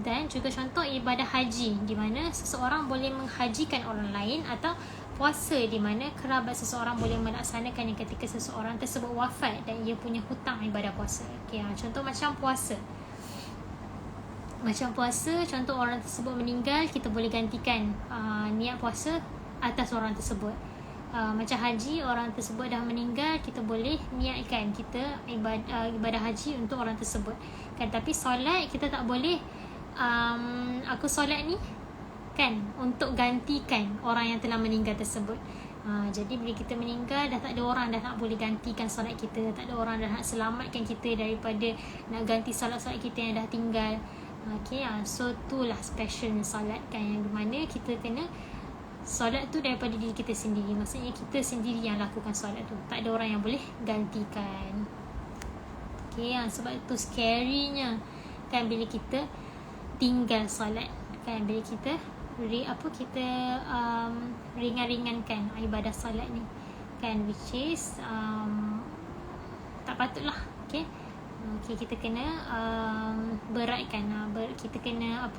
Dan juga contoh ibadah haji di mana seseorang boleh menghajikan orang lain, atau puasa di mana kerabat seseorang boleh melaksanakannya ketika seseorang tersebut wafat dan ia punya hutang ibadah puasa. Okay, contoh macam puasa. Macam puasa, contoh orang tersebut meninggal, kita boleh gantikan niat puasa atas orang tersebut. Macam haji, orang tersebut dah meninggal, kita boleh niatkan kita ibadah haji untuk orang tersebut kan. Tapi solat kita tak boleh aku solat ni kan untuk gantikan orang yang telah meninggal tersebut. Jadi bila kita meninggal, dah tak ada orang dah nak boleh gantikan solat kita, tak ada orang dah nak selamatkan kita daripada nak ganti solat-solat kita yang dah tinggal. Okay, so itulah specialnya solat kan, yang mana kita kena solat tu daripada diri kita sendiri. Maksudnya kita sendiri yang lakukan solat tu, tak ada orang yang boleh gantikan. Okay, sebab itu scary-nya kan bila kita tinggal solat kan, bila kita ringan-ringankan ibadah solat ni kan, which is tak patutlah. Okay, kita kena beratkan, kita kena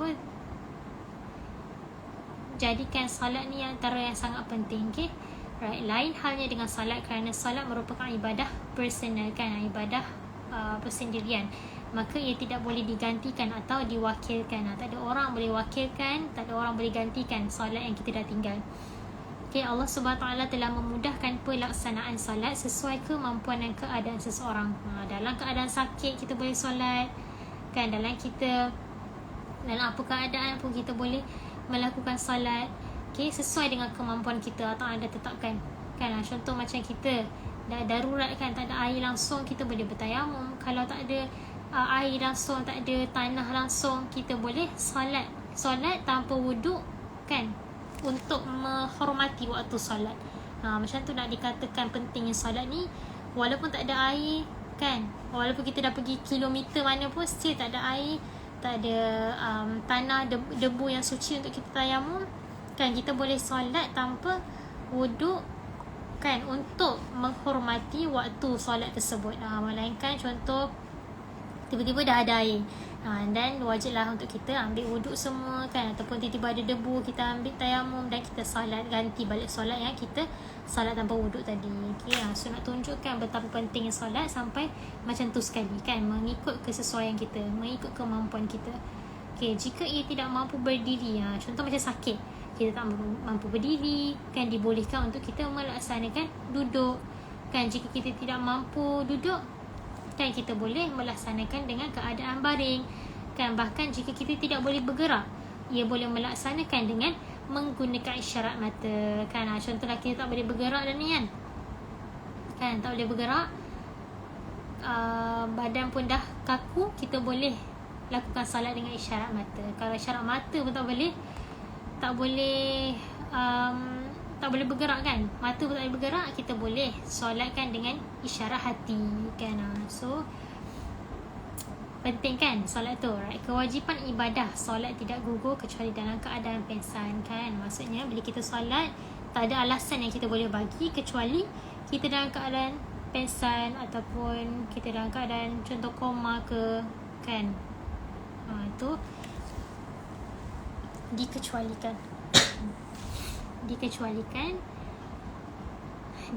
jadikan salat ni antara yang sangat penting. Okay, right. Lain halnya dengan salat, kerana salat merupakan ibadah personal kan, ibadah persendirian, maka ia tidak boleh digantikan atau diwakilkan. Tak ada orang boleh wakilkan, tak ada orang boleh gantikan salat yang kita dah tinggal. Okay, Allah SWT telah memudahkan pelaksanaan salat sesuai kemampuan dan keadaan seseorang. Dalam keadaan sakit kita boleh solat kan, dalam apa keadaan pun kita boleh melakukan salat. Okay, sesuai dengan kemampuan kita atau anda tetapkan kan. Contoh macam kita dah darurat kan, tak ada air langsung, kita boleh bertayamum. Kalau tak ada air langsung, tak ada tanah langsung, kita boleh solat tanpa wuduk kan, untuk menghormati waktu solat. Macam tu nak dikatakan pentingnya solat ni. Walaupun tak ada air kan, walaupun kita dah pergi kilometer mana pun, still tak ada air, tak ada tanah, debu yang suci untuk kita tayamum kan, kita boleh solat tanpa wuduk kan, untuk menghormati waktu solat tersebut. Melainkan contoh tiba-tiba dah ada air, dan wajiblah untuk kita ambil wuduk semua kan, ataupun tiba-tiba ada debu, kita ambil tayamum dan kita solat, ganti balik solat yang kita solat tanpa wuduk tadi. Okay, so nak tunjukkan betapa pentingnya solat sampai macam tu sekali kan, mengikut kesesuaian kita, mengikut kemampuan kita. Okay, jika ia tidak mampu berdiri, contoh macam sakit, kita tak mampu berdiri kan, dibolehkan untuk kita melaksanakan duduk kan. Jika kita tidak mampu duduk kan, kita boleh melaksanakan dengan keadaan baring kan. Bahkan jika kita tidak boleh bergerak, ia boleh melaksanakan dengan menggunakan isyarat mata kan. Contohlah kita tak boleh bergerak dah ni kan, tak boleh bergerak, badan pun dah kaku, kita boleh lakukan salat dengan isyarat mata. Kalau isyarat mata pun tak boleh bergerak kan, mata pun tak boleh bergerak, kita boleh solatkan dengan isyarat hati kan. So penting kan solat tu, right? Kewajipan ibadah solat tidak gugur kecuali dalam keadaan pengsan kan. Maksudnya bila kita solat, tak ada alasan yang kita boleh bagi kecuali kita dalam keadaan pengsan, ataupun kita dalam keadaan contoh koma ke kan. Itu dikecualikan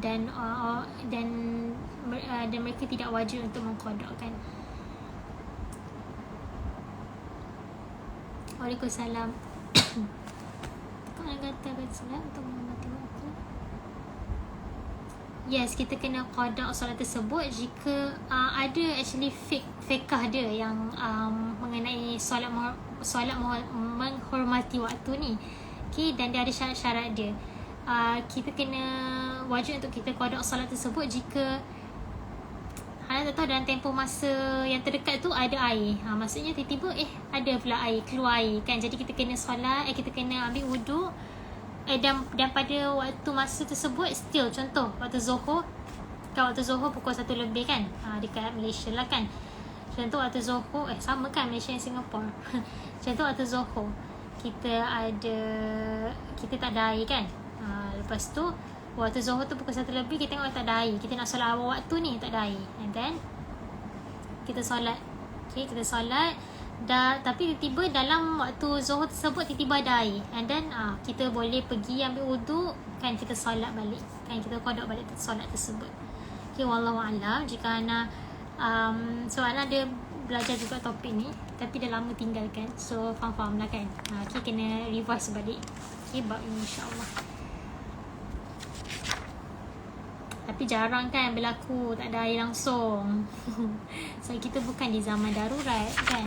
dan mereka tidak wajib untuk mengqadakkan. Waalaikumsalam. Kau nak kata salat untuk menghormati waktu. Yes, kita kena qada solat tersebut jika ada actually fiqh dia yang mengenai solat menghormati waktu ni. Okay, dan dia ada syarat-syarat dia. Kita kena wajib untuk kita qada solat tersebut jika Hana tak tahu dalam tempoh masa yang terdekat tu ada air. Maksudnya tiba-tiba ada pula air, keluar air kan. Jadi kita kena solat, kita kena ambil wuduk. Dan pada waktu masa tersebut still, contoh waktu Zohor. Kan waktu Zohor pukul 1 lebih kan. Dekat Malaysia lah kan. Contoh waktu Zohor, sama kan Malaysia dan Singapura. Contoh waktu Zohor, kita tak ada air kan. Lepas tu waktu Zohor tu pukul 1 lebih, kita tengok tak ada air. Kita nak solat awal waktu ni, tak ada air. And then kita solat. Okay, kita solat. Tapi tiba-tiba dalam waktu Zohor tersebut tiba-tiba ada air. And then kita boleh pergi ambil wuduk kan, kita solat balik. Kan kita qada balik solat tersebut. Okay, wallahualam. Jika Ana soalan dia belajar juga topik ni, tapi dah lama tinggalkan. So faham-faham lah kan. Okay, kena revise balik. Okay, bab ini insyaAllah. Tapi jarang kan berlaku tak ada air langsung. So kita bukan di zaman darurat kan.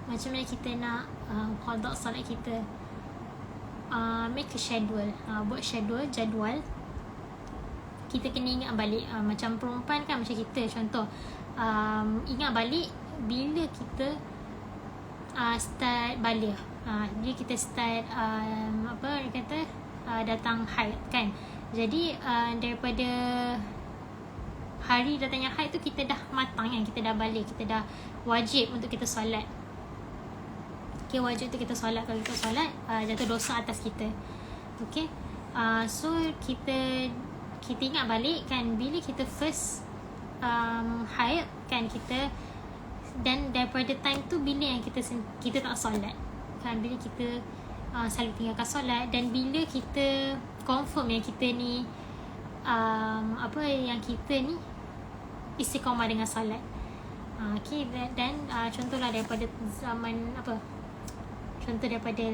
Macam mana kita nak qada solat kita? Make a schedule. Buat jadual. Kita kena ingat balik. Macam perempuan kan, macam kita contoh, ingat balik bila kita start balik. Bila kita start datang haid kan. Jadi daripada hari datangnya haid tu, kita dah matang kan, kita dah balik, kita dah wajib untuk kita solat. Okay, wajib untuk kita solat. Kalau kita solat, jatuh dosa atas kita. Okay, so kita ingat balik kan, bila kita first haid kan, kita, dan daripada time tu bila yang kita tak solat kan, bila kita selalu tinggalkan solat, dan bila kita confirm yang kita ni yang kita ni istiqamah dengan solat. Okay, dan contohlah daripada zaman contoh daripada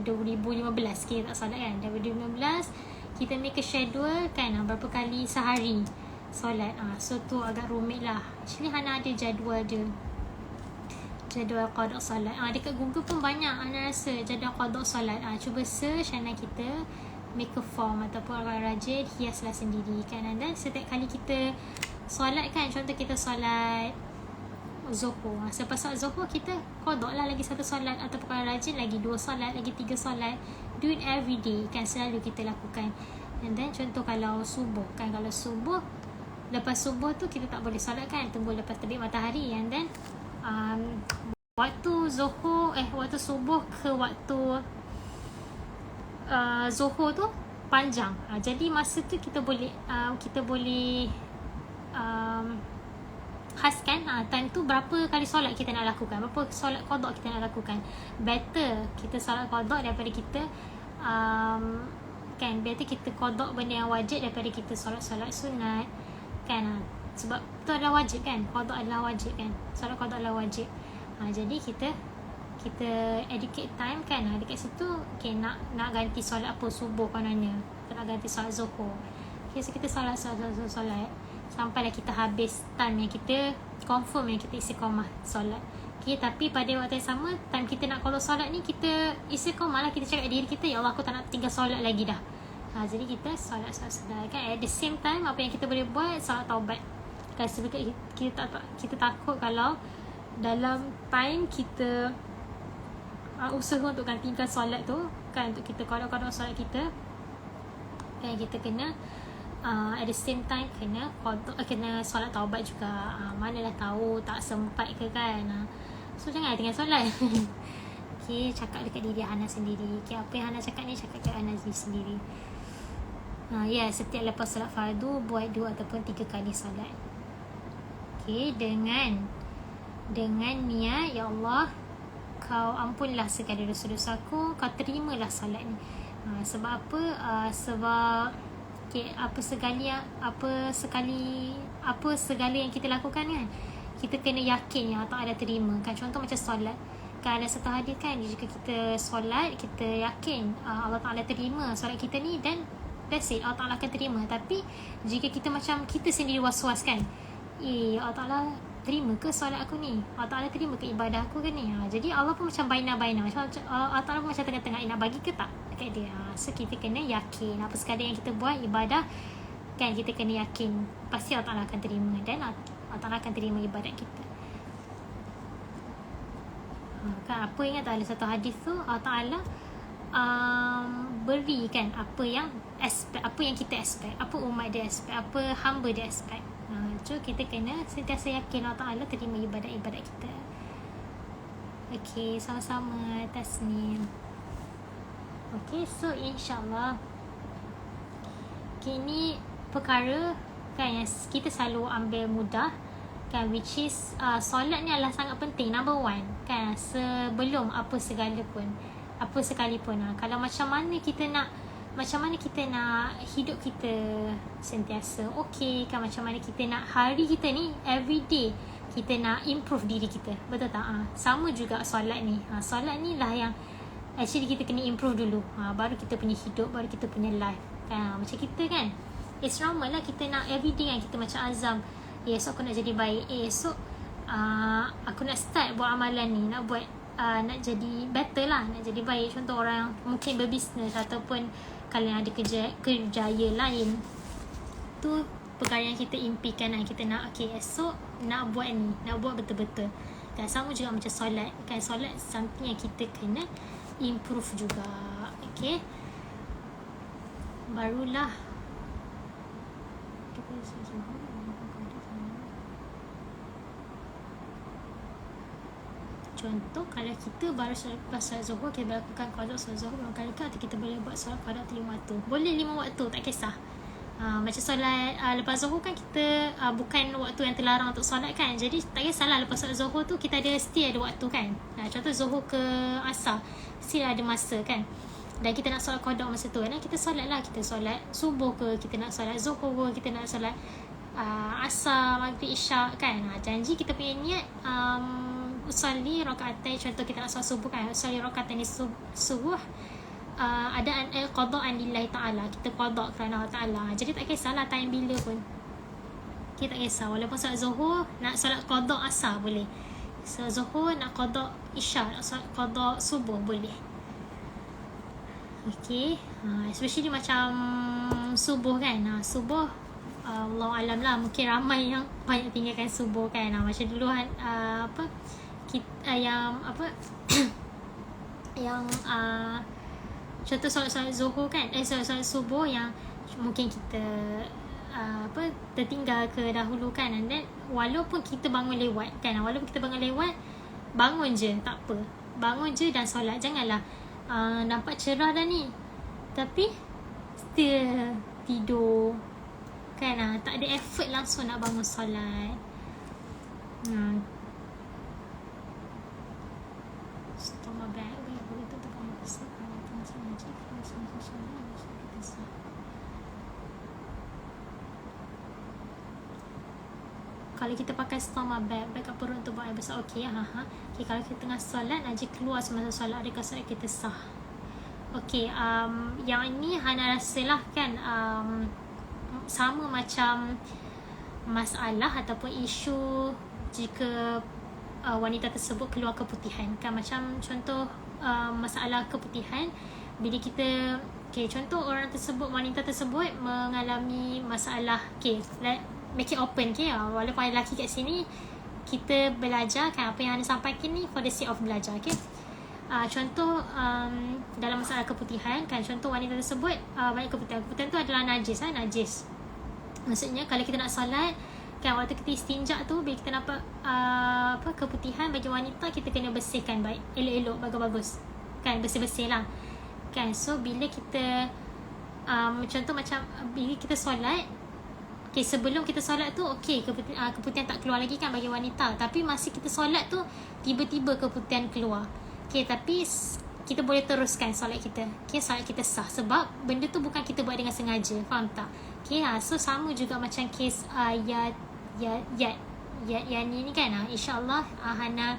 2015 kita tak solat kan. Daripada 2015 kita make a schedule kan, berapa kali sehari solat. So tu agak rumit lah. Actually Hana ada jadual dia, jadual qada solat. Dekat Google pun banyak Hana rasa jadual qada solat. Cuba search, Hana kita make a form ataupun orang rajin hiaslah sendiri kan. Dan setiap kali kita solat kan, contoh kita solat Zohor, selepas solat Zohor kita qada lah lagi 1 solat, ataupun kalau rajin lagi 2 solat, lagi 3 solat. Do it every day kan, selalu kita lakukan. And then contoh kalau subuh kan, kalau subuh, lepas subuh tu kita tak boleh solat kan, tunggu lepas terbit matahari. And then waktu Zohor waktu subuh ke waktu Zohor tu panjang. Jadi masa tu kita boleh khaskan time tu berapa kali solat kita nak lakukan, berapa solat qada kita nak lakukan. Better kita solat qada daripada kita kan, better kita qada benda yang wajib daripada kita solat-solat sunat kan. Sebab tu adalah wajib kan, qada adalah wajib kan, solat qada adalah wajib. Jadi kita educate time kan, dekat situ. Okay, nak ganti solat apa, subuh kononnya, nak ganti solat Zohor. Okay, so kita solat sampailah kita habis time yang kita confirm yang kita istiqamah solat. Okay, tapi pada waktu yang sama, time kita nak qada solat ni, kita istiqamah lah, kita cakap diri kita, ya Allah aku tak nak tinggal solat lagi dah. Jadi kita solat sedar kan. At the same time, apa yang kita boleh buat, solat taubat kan. Sebab kita takut kalau dalam time kita usaha untuk gantikan solat tu kan, untuk kita qada solat kita kan, kita kena at the same time kena solat taubat juga. Manalah tahu tak sempat ke kan. So jangan tinggal solat. Okay, cakap dekat diri Hana sendiri. Okay, apa yang Hana cakap ni, cakap kat Hana sendiri. Setiap lepas solat fardu buat 2 ataupun 3 kali solat. Okay, dengan niat, ya Allah, kau ampunlah segala dosa-dosaku, kau terimalah solat ni. Sebab apa? Sebab apa segala yang kita lakukan kan, kita kena yakin yang Allah Ta'ala terima kan. Contoh macam solat kan, ada satu hadis kan, jika kita solat, kita yakin Allah Ta'ala terima solat kita ni, dan that's it, Allah Ta'ala akan terima. Tapi jika kita macam kita sendiri was-was kan, Allah Ta'ala terima ke solat aku ni? Allah Ta'ala terima ke ibadah aku ke ni? Jadi Allah pun macam baina-baina. Macam Allah Ta'ala pun macam tengah-tengah nak bagi ke tak dekat dia. So kita kena yakin apa sekadar yang kita buat ibadah kan, kita kena yakin pasti Allah Ta'ala akan terima, dan Allah Ta'ala akan terima ibadat kita. Kan apa ingat tak ada satu hadis tu Allah Ta'ala beri kan apa yang kita expect, apa umat dia expect, apa hamba dia expect. So kita kena sentiasa yakin Allah Ta'ala terima ibadat-ibadat kita. Okay, sama-sama tasnim. Okay, so insyaAllah ini perkara kan yang kita selalu ambil mudah kan, which is solat ni adalah sangat penting, number one kan, sebelum apa sekalipun. Kalau macam mana kita nak hidup kita sentiasa okay kan, macam mana kita nak hari kita ni everyday kita nak improve diri kita, betul tak? Sama juga solat ni. Solat ni lah yang actually kita kena improve dulu, baru kita punya hidup, baru kita punya life kan. Macam kita kan, it's normal lah kita nak everyday kan, kita macam azam, esok aku nak jadi baik, esok aku nak start buat amalan ni, nak nak jadi better lah, nak jadi baik. Contoh orang yang mungkin berbisnes ataupun kalian ada kerjaya lain, tu perkara yang kita impikan kan, kita nak esok nak buat ni, nak buat betul-betul kan. Sama juga macam solat kan, solat something yang kita kena improve juga. Okay, barulah contoh kalau kita baru lepas solat Zuhur, kita melakukan qada solat Zuhur 5 kali, atau kita boleh buat solat qada 5 waktu. Boleh 5 waktu, tak kisah. Macam solat lepas Zuhur kan kita bukan waktu yang terlarang untuk solat kan. Jadi tak kisahlah lepas solat Zuhur tu kita still ada waktu kan. Contoh Zuhur ke Asar still ada masa kan. Dan kita nak solat qada masa tu kan, kita solat lah. Kita solat subuh ke, kita nak solat Zuhur ke, kita nak solat Asar, Maghrib, Isyak kan. Janji kita punya niat usalli rakaatain, contoh kita nak solat subuh kan, usalli rakaatain subuh, adaan qada'an lillahi ta'ala, kita qada' kerana Allah Ta'ala. Jadi tak kisahlah time bila pun, kita tak kisah. Walaupun solat Zuhur nak solat qada' Asar boleh, solat Zuhur nak qada' Isyak, nak solat qada' subuh boleh. Okay, especially macam subuh kan, subuh Allah alam lah, mungkin ramai yang banyak tinggalkan subuh kan. Macam dulu kita yang yang contoh solat Zuhur kan, solat subuh yang mungkin kita tertinggal ke dahulu kan, and then walaupun kita bangun lewat kan, bangun je tak apa, bangun je dan solat. Janganlah nampak cerah dah ni tapi still tidur kan, tak ada effort langsung nak bangun solat. Stop my bag. Kalau kita pakai stoma bag kat perut untuk buat air besar, okey. Okay, kalau kita tengah solat Najib keluar semasa solat, adakah solat kita sah? Okey, yang ini Hana rasalah kan, sama macam masalah ataupun isu jika wanita tersebut keluar keputihan kan. Macam contoh masalah keputihan, bila kita contoh wanita tersebut mengalami masalah, make it open, walaupun ada lelaki kat sini, kita belajar kan apa yang Anda sampaikan ni for the sake of belajar. Contoh dalam masalah keputihan kan, contoh wanita tersebut banyak keputihan tu adalah najis. Maksudnya kalau kita nak solat kan, waktu kita istinja tu, bila kita nampak keputihan bagi wanita, kita kena bersihkan baik, elok-elok, bagus-bagus kan, bersih-bersih lah kan. So bila kita contoh macam bila kita solat, sebelum kita solat tu keputihan tak keluar lagi kan bagi wanita, tapi masih kita solat tu tiba-tiba keputihan keluar, tapi kita boleh teruskan solat kita. Solat kita sah sebab benda tu bukan kita buat dengan sengaja, faham tak? So sama juga macam kes yang ni kan, insyaAllah Hana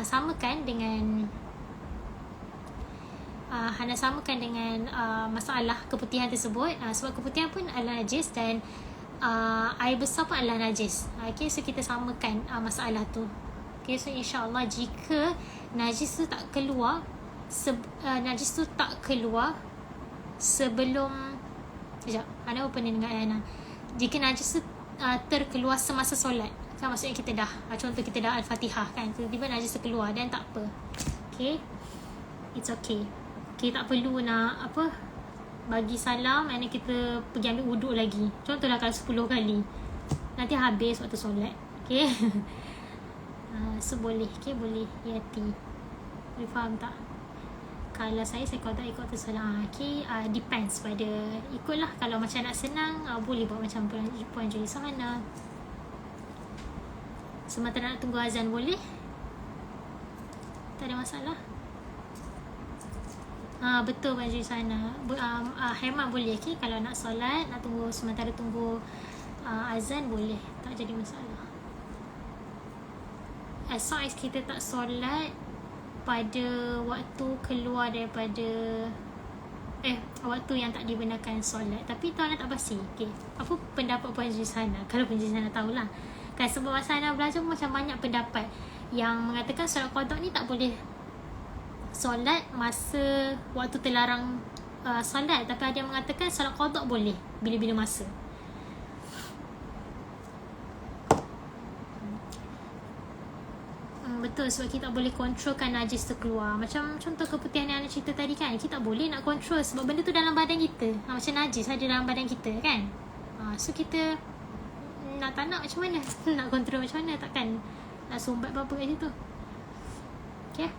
samakan dengan masalah keputihan tersebut, sebab keputihan pun adalah najis, dan air besar pun adalah najis. Okay, so kita samakan masalah tu. Okay, so insyaAllah jika najis tu tak keluar sebelum sekejap, Ana pernah dengar Ana, jika najis tu terkeluar semasa solat, kan maksudnya kita dah contoh kita dah Al-Fatihah kan, tiba-tiba najis terkeluar, dan tak apa. Okay, it's okay. Okay, tak perlu nak bagi salam and kita pergi ambil wuduk lagi. Contohlah kalau 10 kali, nanti habis waktu solat. Okay. So boleh. Okay, boleh hati. Boleh faham tak? Kalau saya qada ikut tu salah. Okay, depends pada ikutlah. Kalau macam nak senang, boleh buat macam Puan Julie sana. Semasa nak tunggu azan boleh, tak ada masalah. Betul Puan Julie sana. Hemat boleh. Okay, kalau nak solat, nak tunggu, sementara tunggu azan boleh, tak jadi masalah. As long as kita tak solat pada waktu keluar daripada waktu yang tak dibenarkan solat. Tapi tuan tak pasti. Okay, apa pendapat Puan Julie sana? Kalau Puan Julie sana tahulah kan, sebab masa Ana belajar macam banyak pendapat yang mengatakan solat qada ni tak boleh solat masa waktu terlarang solat. Tapi ada yang mengatakan solat qada boleh bila-bila masa. Betul, sebab kita tak boleh kontrolkan najis tu keluar. Macam contoh keputihan yang Ana cerita tadi kan, kita tak boleh nak kontrol sebab benda tu dalam badan kita. Macam najis ada dalam badan kita kan. So kita nak tak nak macam mana? Nak kontrol macam mana? Takkan nak sumbat apa-apa kat situ. Okay.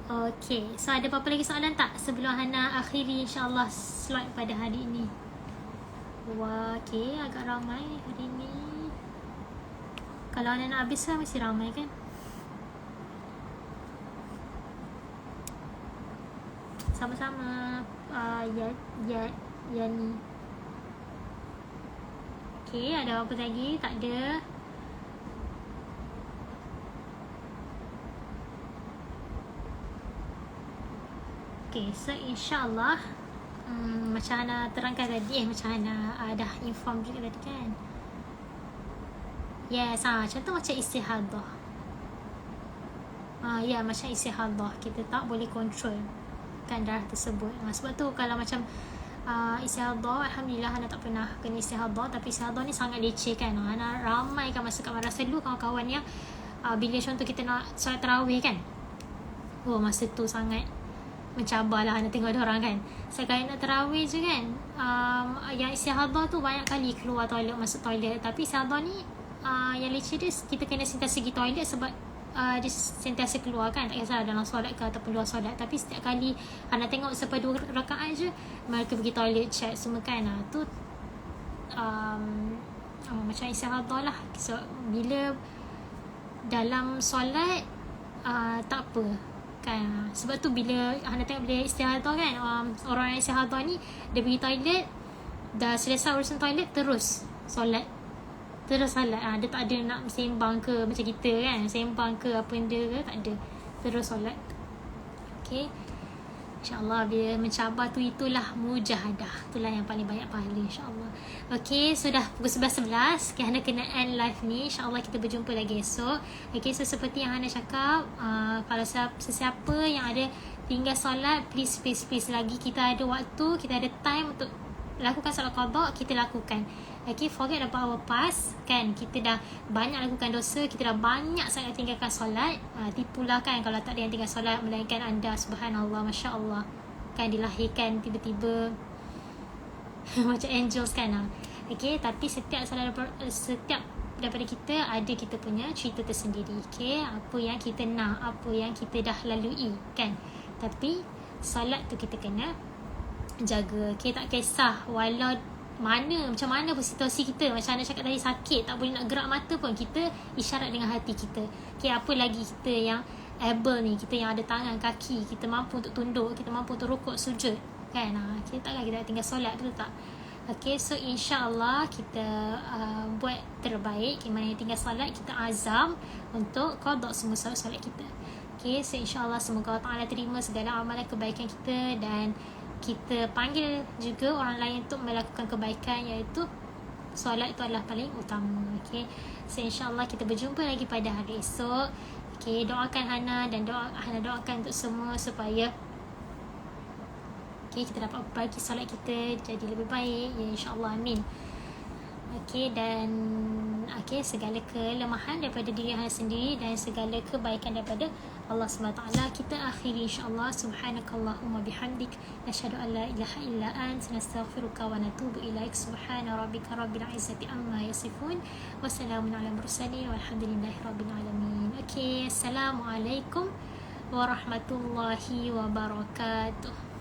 Okay, so ada apa-apa lagi soalan tak sebelum Hana akhiri insyaAllah slide pada hari ini? Wah, okay, agak ramai hari ni. Kalau Hana nak habis lah mesti ramai kan. Sama-sama. Yani. Okay, ada apa lagi? Tak ada. Okay, so insyaAllah macam Ana terangkan tadi, macam Ana dah inform juga tadi kan. Yes, contoh macam istihadah. Macam istihadah, kita tak boleh kontrol kan darah tersebut. Sebab tu kalau macam istihadah, Alhamdulillah Ana tak pernah kena istihadah. Tapi istihadah ni sangat leceh kan. Ana ramai kan masa kat madrasah dulu kawan-kawan yang bila contoh kita nak solat tarawih kan, masa tu sangat mencabar lah Ana tengok orang kan. Sekali nak tarawih je kan, yang istihadah tu banyak kali keluar toilet, masuk toilet. Tapi istihadah ni yang leceh dia, kita kena sentiasa pergi toilet sebab dia sentiasa keluar kan. Tak kisah dalam solat ke ataupun luar solat. Tapi setiap kali Ana tengok sampai 2 rakaat je mereka pergi toilet check semua kan. Tu macam istihadah lah. So bila dalam solat tak apa kan. Sebab tu bila Hana tengok bila istihadah kan, orang yang istihadah ni dia pergi toilet, dah selesai urusan toilet terus solat, terus solat. Dia tak ada nak sembang ke macam kita kan, sembang ke apa benda ke, tak ada, terus solat. Okay, InsyaAllah bila mencabar tu, itulah mujahadah, itulah yang paling banyak pahala insyaAllah. Okay, sudah pukul 11.11. Okay, Hana kena end live ni. InsyaAllah kita berjumpa lagi esok. Okay, so seperti yang Hana cakap, kalau sesiapa yang ada tinggal solat, please lagi kita ada waktu, kita ada time untuk lakukan solat qada, kita lakukan. Okay, forget about our past kan. Kita dah banyak lakukan dosa, kita dah banyak sangat tinggalkan solat. Tipulah kan kalau tak ada yang tinggal solat, melainkan anda, subhanallah, Masya Allah kan, dilahirkan tiba-tiba macam angels kan. Okay, tapi setiap daripada kita ada kita punya cerita tersendiri. Okay, apa yang kita nak, apa yang kita dah lalui kan. Tapi solat tu kita kena jaga. Okay, tak kisah walau macam mana pun situasi kita. Macam Ana cakap tadi, sakit tak boleh nak gerak mata pun, kita isyarat dengan hati kita. Okay, apa lagi kita yang able ni, kita yang ada tangan, kaki, kita mampu untuk tunduk, kita mampu untuk rukuk, sujud kan. Kita takkan kita tinggal solat, betul tak? Okay, so insyaAllah kita buat terbaik. Mana yang tinggal solat, kita azam untuk qada semua solat kita. Okay, so insyaAllah semoga Allah Ta'ala terima segala amalan kebaikan kita, dan kita panggil juga orang lain untuk melakukan kebaikan, iaitu solat itu adalah paling utama. Okay, so insyaAllah kita berjumpa lagi pada hari esok. Okay, doakan Hana dan Hana doakan untuk semua supaya kita dapat bagi solat kita jadi lebih baik, ya insyaAllah, amin. Dan segala kelemahan daripada diri Hana sendiri dan segala kebaikan daripada Allah SWT kita akhiri insyaAllah. Subhanakallahumma bihamdik, nashhadu an la ilaha illa ant, nastaghfiruka wa natubu ilaik. Subhana rabbika rabbil izzati amma yasifun, wa salamun ala mursalin, walhamdulillahi rabbil alamin. Assalamualaikum warahmatullahi wabarakatuh.